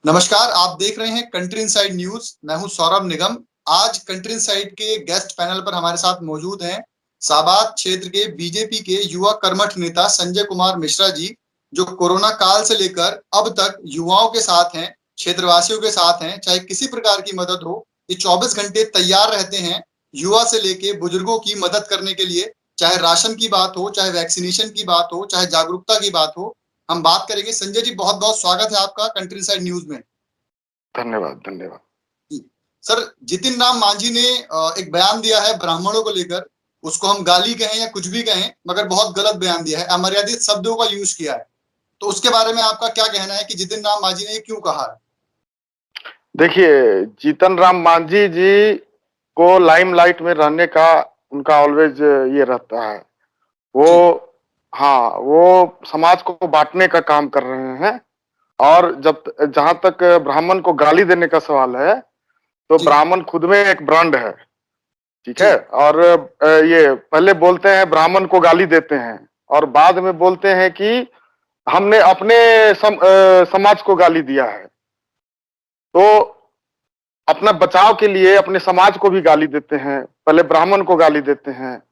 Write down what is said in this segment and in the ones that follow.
नमस्कार, आप देख रहे हैं कंट्री इनसाइड न्यूज। मैं हूं सौरभ निगम। आज कंट्री इनसाइड के गेस्ट पैनल पर हमारे साथ मौजूद हैं साबाद क्षेत्र के बीजेपी के युवा कर्मठ नेता संजय कुमार मिश्रा जी, जो कोरोना काल से लेकर अब तक युवाओं के साथ हैं, क्षेत्रवासियों के साथ हैं। चाहे किसी प्रकार की मदद हो, ये 24 घंटे तैयार रहते हैं युवा से लेके बुजुर्गों की मदद करने के लिए। चाहे राशन की बात हो, चाहे वैक्सीनेशन की बात हो, चाहे जागरूकता की बात हो, हम बात करेंगे। संजय जी, बहुत बहुत स्वागत है आपका कंट्री इनसाइड न्यूज में। धन्यवाद धन्यवाद। सर, जितिन राम मांझी ने एक बयान दिया है ब्राह्मणों को लेकर। उसको हम गाली कहें या कुछ भी कहें, मगर बहुत गलत बयान दिया है, अमर्यादित शब्दों का यूज किया है। तो उसके बारे में आपका क्या कहना है कि जितिन राम मांझी ने क्यों कहा है? देखिए, जीतन राम मांझी जी को लाइमलाइट में रहने का उनका ऑलवेज ये रहता है। वो जी हाँ, वो समाज को बांटने का काम कर रहे हैं। और जब जहां तक ब्राह्मण को गाली देने का सवाल है, तो जी ब्राह्मण खुद में एक ब्रांड है। ठीक जी है। और ये पहले बोलते हैं ब्राह्मण को गाली देते हैं, और बाद में बोलते हैं कि हमने अपने समाज को गाली दिया है। तो अपना बचाव के लिए अपने समाज को भी गाली देते हैं, पहले ब्राह्मण को गाली देते हैं,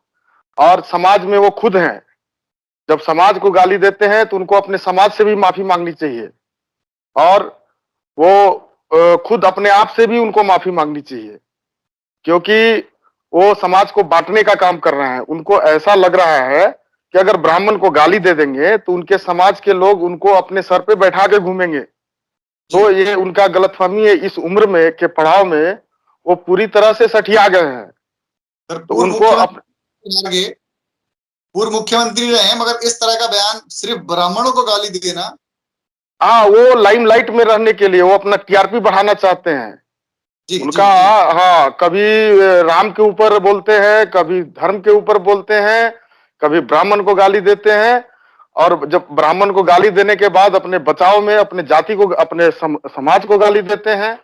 और समाज में वो खुद हैं। जब समाज को गाली देते हैं तो उनको अपने समाज से भी माफी मांगनी चाहिए, और वो खुद अपने आप से भी उनको माफी मांगनी चाहिए, क्योंकि वो समाज को बांटने का काम कर रहे हैं। उनको ऐसा लग रहा है कि अगर ब्राह्मण को गाली दे देंगे तो उनके समाज के लोग उनको अपने सर पे बैठा के घूमेंगे। जी तो ये उनका गलतफहमी है। इस उम्र में के पड़ाव में वो पूरी तरह से सठिया गए हैं। सर, तो उनको पूर्व मुख्यमंत्री रहे हैं, मगर इस तरह का बयान सिर्फ ब्राह्मणों को गाली देना। हाँ, वो लाइमलाइट में रहने के लिए वो अपना टीआरपी बढ़ाना चाहते हैं। जी जी उनका जी हाँ, कभी राम के ऊपर बोलते हैं, कभी धर्म के ऊपर बोलते हैं, कभी ब्राह्मण को गाली देते हैं। और जब ब्राह्मण को गाली देने के बाद अपने बचाव में अपने जाति को, अपने समाज को गाली देते हैं,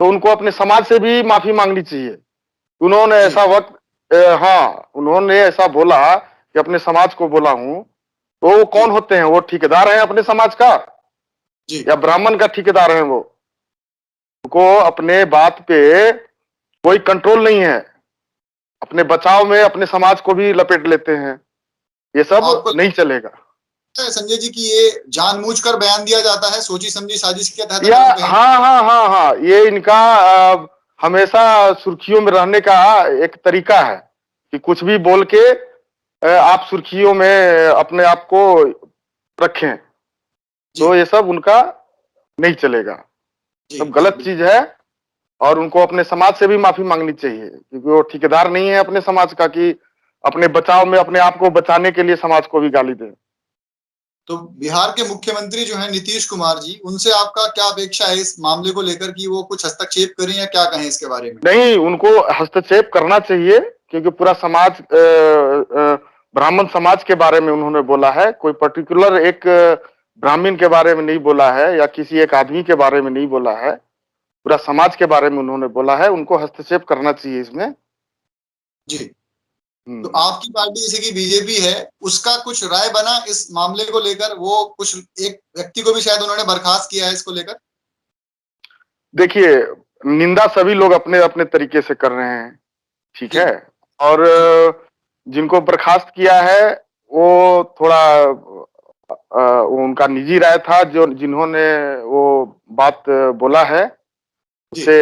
तो उनको अपने समाज से भी माफी मांगनी चाहिए। उन्होंने जी ऐसा वक्त हाँ, उन्होंने ऐसा बोला कि अपने समाज को बोला हूं। तो वो जी कौन होते हैं? वो ठेकेदार हैं अपने समाज का, जी या ब्राह्मण का ठेकेदार है वो? उनको अपने बात पे कोई कंट्रोल नहीं है। अपने बचाव में अपने समाज को भी लपेट लेते हैं। ये तो सब आपको नहीं चलेगा। लगता है संजय जी कि ये जानबूझकर बयान दिया जाता है, सोची समझी साजिश के तहत, या अगर हम कहें? हाँ हाँ हाँ हाँ, ये इनका हमेशा सुर्खियों में रहने का एक तरीका है कि कुछ भी बोल के आप सुर्खियों में अपने आप को रखें। जी तो ये सब उनका नहीं चलेगा, जी सब जी गलत चीज है। और उनको अपने समाज से भी माफी मांगनी चाहिए, क्योंकि वो ठेकेदार नहीं है अपने समाज का कि अपने बचाव में अपने आप को बचाने के लिए समाज को भी गाली दे। तो बिहार के मुख्यमंत्री जो हैं नीतीश कुमार जी, उनसे आपका क्या अपेक्षा है इस मामले को लेकर कि वो कुछ हस्तक्षेप करें या क्या कहें इसके बारे में? नहीं, उनको हस्तक्षेप करना चाहिए, क्योंकि पूरा समाज ब्राह्मण समाज के बारे में उन्होंने बोला है। कोई पर्टिकुलर एक ब्राह्मण के बारे में नहीं बोला है, या किसी एक आदमी के बारे में नहीं बोला है। पूरा समाज के बारे में उन्होंने बोला है। उनको हस्तक्षेप करना चाहिए इसमें। जी। तो हम्म। आपकी पार्टी जैसे कि बीजेपी है, उसका कुछ राय बना इस मामले को लेकर? वो कुछ एक व्यक्ति को भी शायद उन्होंने बर्खास्त किया है इसको लेकर। देखिए, निंदा सभी लोग अपने अपने तरीके से कर रहे हैं। ठीक जी है। और जी जिनको बर्खास्त किया है, वो थोड़ा वो उनका निजी राय था। जो जिन्होंने वो बात बोला है, जी उससे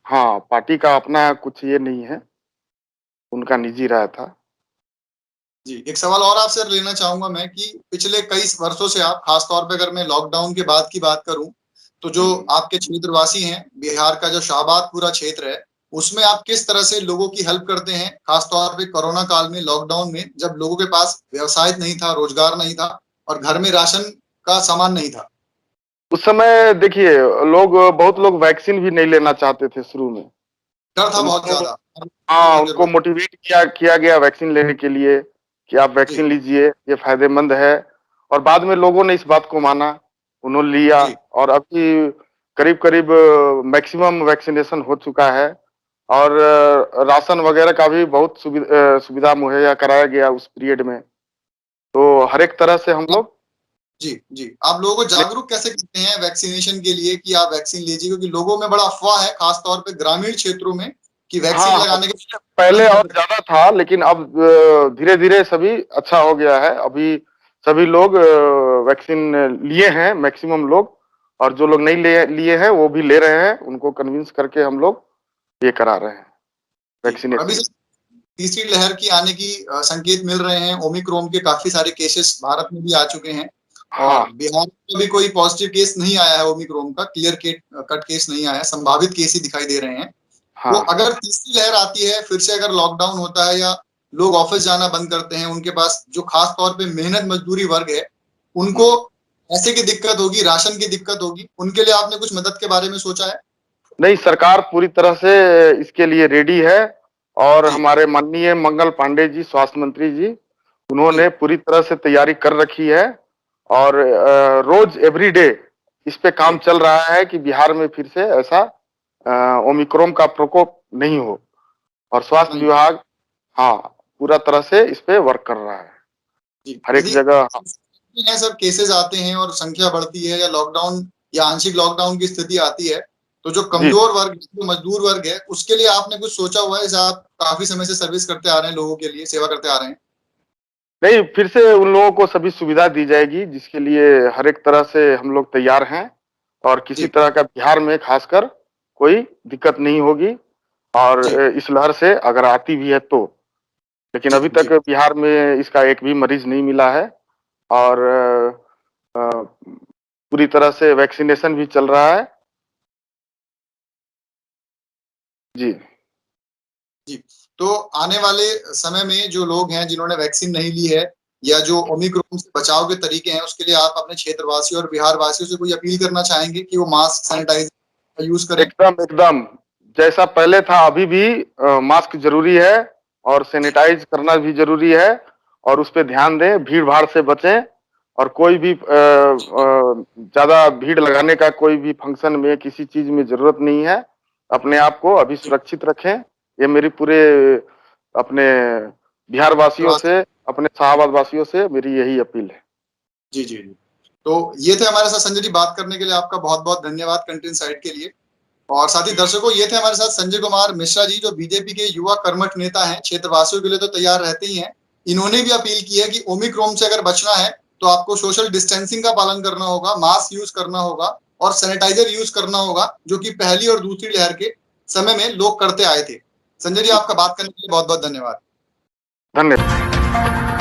हाँ, पार्टी का अपना कुछ ये नहीं है, उनका निजी राय था। जी। एक सवाल और आपसे लेना चाहूंगा मैं कि पिछले कई वर्षों से आप, खासतौर पे अगर मैं लॉकडाउन के बाद की बात करूं, तो जो हम्म। आपके क्षेत्रवासी हैं, बिहार का जो शाहबाद पूरा क्षेत्र है, उसमें आप किस तरह से लोगों की हेल्प करते हैं, खासतौर पे कोरोना काल में, लॉकडाउन में, जब लोगों के पास व्यवसाय नहीं था, रोजगार नहीं था और घर में राशन का सामान नहीं था? उस समय देखिए, बहुत लोग वैक्सीन भी नहीं लेना चाहते थे शुरू में। डर था बहुत उनको ज्यादा। हाँ, नजर उनको बंद। मोटिवेट किया गया वैक्सीन लेने के लिए, कि आप जी वैक्सीन लीजिए, ये फायदेमंद है। और बाद में लोगों ने इस बात को माना, उन्होंने लिया। जी और अभी करीब करीब मैक्सिमम वैक्सीनेशन हो चुका है। और राशन वगैरह का भी बहुत सुविधा मुहैया कराया गया उस पीरियड में। तो हर एक तरह से हम लोग जी आप लोगों को जागरूक कैसे करते हैं वैक्सीनेशन के लिए कि आप वैक्सीन लीजिए, क्योंकि लोगों में बड़ा अफवाह है खासतौर पे ग्रामीण क्षेत्रों में कि वैक्सीन हाँ, लगाने के पहले और ज्यादा था, लेकिन अब धीरे धीरे सभी अच्छा हो गया है। अभी सभी लोग वैक्सीन लिए हैं, मैक्सिमम लोग। और जो लोग नहीं लिए हैं वो भी ले रहे हैं, उनको कन्विंस करके हम लोग ये करा रहे हैं जी, और अभी वैक्सीनेशन। तीसरी लहर की आने की संकेत मिल रहे हैं। ओमिक्रॉन के काफी सारे केसेस भारत में भी आ चुके हैं और हाँ बिहार में भी कोई पॉजिटिव केस नहीं आया है ओमिक्रॉन का, क्लियर कट केस नहीं आया है, संभावित केस ही दिखाई दे रहे हैं। तो हाँ। अगर तीसरी लहर आती है, फिर से अगर लॉकडाउन होता है या लोग ऑफिस जाना बंद करते हैं, उनके पास जो खास तौर पे मेहनत मजदूरी वर्ग है, उनको पैसे की दिक्कत होगी, राशन की दिक्कत होगी, उनके लिए आपने कुछ मदद के बारे में सोचा है? नहीं, सरकार पूरी तरह से इसके लिए रेडी है। और जी हमारे माननीय मंगल पांडे जी, स्वास्थ्य मंत्री जी, उन्होंने जी पूरी तरह से तैयारी कर रखी है। और रोज एवरीडे इस पे काम जी चल रहा है कि बिहार में फिर से ऐसा ओमिक्रॉन का प्रकोप नहीं हो। और स्वास्थ्य नहीं विभाग, हाँ, पूरा तरह से इस पे वर्क कर रहा है जी, हर एक यदि जगह। हैं सर केसेस आते हैं और संख्या बढ़ती है या लॉकडाउन या आंशिक लॉकडाउन की स्थिति आती है, तो जो जी, कमजोर वर्ग, जो मजदूर वर्ग है, उसके लिए आपने कुछ सोचा हुआ है? जैसे आप काफी समय से सर्विस करते आ रहे हैं, लोगों के लिए सेवा करते आ रहे हैं। नहीं, फिर से उन लोगों को सभी सुविधा दी जाएगी, जिसके लिए हर एक तरह से हम लोग तैयार हैं। और किसी जी तरह का बिहार में खासकर कोई दिक्कत नहीं होगी। और जी इस लहर से अगर आती भी है तो, लेकिन जी अभी जी तक बिहार में इसका एक भी मरीज नहीं मिला है। और पूरी तरह से वैक्सीनेशन भी चल रहा है। जी। जी। तो आने वाले समय में जो लोग हैं जिन्होंने वैक्सीन नहीं ली है या जो ओमिक्रॉन से बचाव के तरीके हैं, उसके लिए आप अपने क्षेत्रवासियों और बिहार वासियों से कोई अपील करना चाहेंगे कि वो मास्क, सैनिटाइजर का यूज करें? एकदम एकदम जैसा पहले था अभी भी मास्क जरूरी है। और सैनिटाइज करना भी जरूरी है। और उस पर ध्यान दें, भीड़ भाड़ से बचें। और कोई भी ज्यादा भीड़ लगाने का कोई भी फंक्शन में किसी चीज में जरूरत नहीं है। अपने आप को अभी सुरक्षित रखें। ये मेरी पूरे अपने बिहार वासियों से, अपने शाहबाद वासियों से मेरी यही अपील है। जी जी जी। तो ये थे हमारे साथ संजय जी, बात करने के लिए आपका बहुत बहुत धन्यवाद कंट्री साइड के लिए। और साथ ही दर्शकों, ये थे हमारे साथ संजय कुमार मिश्रा जी, जो बीजेपी के युवा कर्मठ नेता हैं। क्षेत्रवासियों के लिए तो तैयार रहते ही हैं, इन्होंने भी अपील की है कि ओमिक्रॉन से अगर बचना है तो आपको सोशल डिस्टेंसिंग का पालन करना होगा, मास्क यूज करना होगा और सैनिटाइजर यूज करना होगा, जो कि पहली और दूसरी लहर के समय में लोग करते आए थे। संजय जी, आपका बात करने के लिए बहुत बहुत धन्यवाद। धन्यवाद।